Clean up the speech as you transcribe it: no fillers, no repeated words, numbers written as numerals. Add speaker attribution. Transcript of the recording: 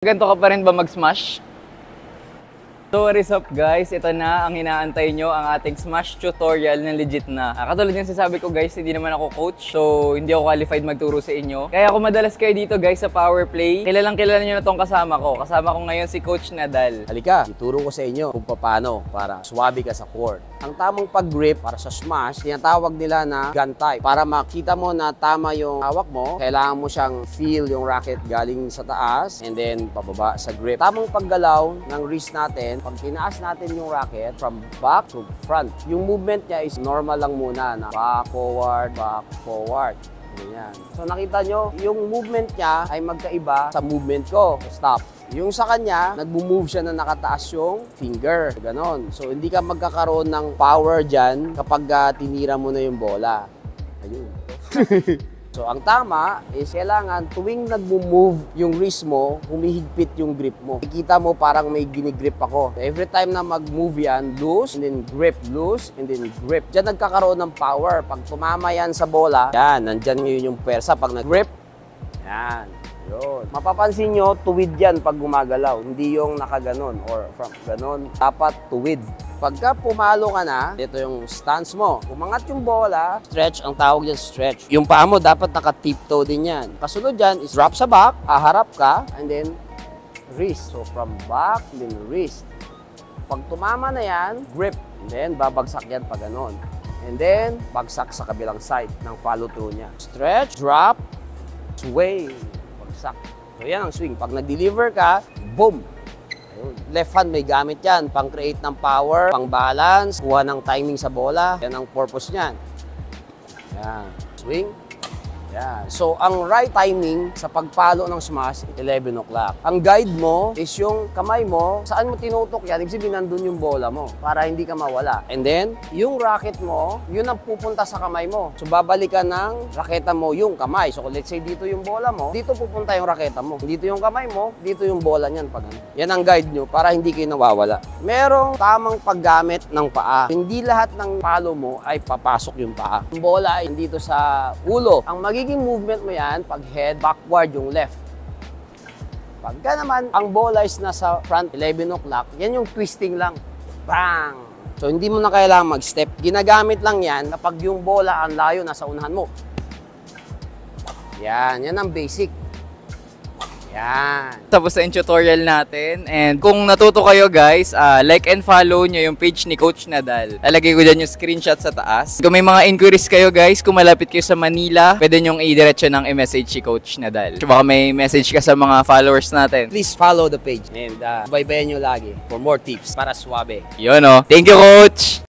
Speaker 1: Ganto ka pa rin ba mag-smash? So what is up guys, ito na ang inaantay nyo, ang ating smash tutorial na legit na. Katulad yung sasabi ko guys, hindi naman ako coach, so hindi ako qualified magturo sa inyo. Kaya kung madalas kayo dito guys sa Power Play, kilalang kilala nyo na tong kasama ko. Kasama ko ngayon si Coach Nadal.
Speaker 2: Halika, ituro ko sa inyo kung paano para swabe ka sa court. Ang tamang pag-grip para sa smash, tinatawag nila na gun type. Para makita mo na tama yung hawak mo, kailangan mo siyang feel yung racket galing sa taas and then pababa sa grip. Tamang paggalaw ng wrist natin, pag tinaas natin yung racket from back to front, yung movement niya is normal lang muna na back, forward. Ganyan. So nakita nyo, yung movement niya ay magkaiba sa movement ko. Stop. Yung sa kanya, nagmo-move siya na nakataas yung finger. Ganon. So hindi ka magkakaroon ng power dyan kapag tinira mo na yung bola. Ayun. So, ang tama is kailangan tuwing nagmo-move yung wrist mo, humihigpit yung grip mo. Nakikita mo parang may ginigrip ako. Every time na mag-move yan, loose, and then grip, loose, and then grip. Diyan nagkakaroon ng power. Pag tumama yan sa bola, yan, nandyan yun yung pwersa. Pag nag-grip, yan. Yun. Mapapansin nyo, tuwid yan pag gumagalaw. Hindi yung nakaganon or from ganon. Dapat tuwid. Pagka pumalo ka na, ito yung stance mo. Umangat yung bola, stretch, ang tawag dyan stretch. Yung paa mo dapat naka-tiptoe din yan. Kasunod dyan is drop sa back, haharap ka, and then wrist. So from back, then wrist. Pag tumama na yan, grip. And then babagsak yan pag ganon. And then bagsak sa kabilang side ng follow through niya. Stretch, drop, sway. So yan ang swing. Pag nag-deliver ka, boom! Left hand may gamit yan. Pang-create ng power, pang-balance, kuha ng timing sa bola. Yan ang purpose niyan. Yan. Swing. Yan. So, ang right timing sa pagpalo ng smash, 11 o'clock. Ang guide mo is yung kamay mo, saan mo tinutok yan, ibig sabihin nandun yung bola mo para hindi ka mawala. And then, yung racket mo, yun ang pupunta sa kamay mo. So, babalikan ng raketa mo yung kamay. So, let's say dito yung bola mo, dito pupunta yung raketa mo. Dito yung kamay mo, dito yung bola niyan. Pag ano. Yan ang guide nyo para hindi kayo nawawala. Merong tamang paggamit ng paa. Hindi lahat ng palo mo ay papasok yung paa. Yung bola ay dito sa ulo. Ang magiging movement mo yan, pag head, backward yung left. Pagka naman, ang bola is nasa front, 11 o'clock, yan yung twisting lang. Bang! So, hindi mo na kailangan mag-step. Ginagamit lang yan kapag yung bola ang layo nasa unahan mo. Yan ang basic. Yan.
Speaker 1: Tapos na yung tutorial natin. And kung natuto kayo guys, like and follow nyo yung page ni Coach Nadal. Lalagay ko dyan yung screenshot sa taas. Kung may mga inquiries kayo guys, kung malapit kayo sa Manila, pwede nyong i-diretso ng i-message si Coach Nadal. So baka may message ka sa mga followers natin.
Speaker 2: Please follow the page and baybayan nyo lagi for more tips para swabe.
Speaker 1: Yun o. Thank you Coach!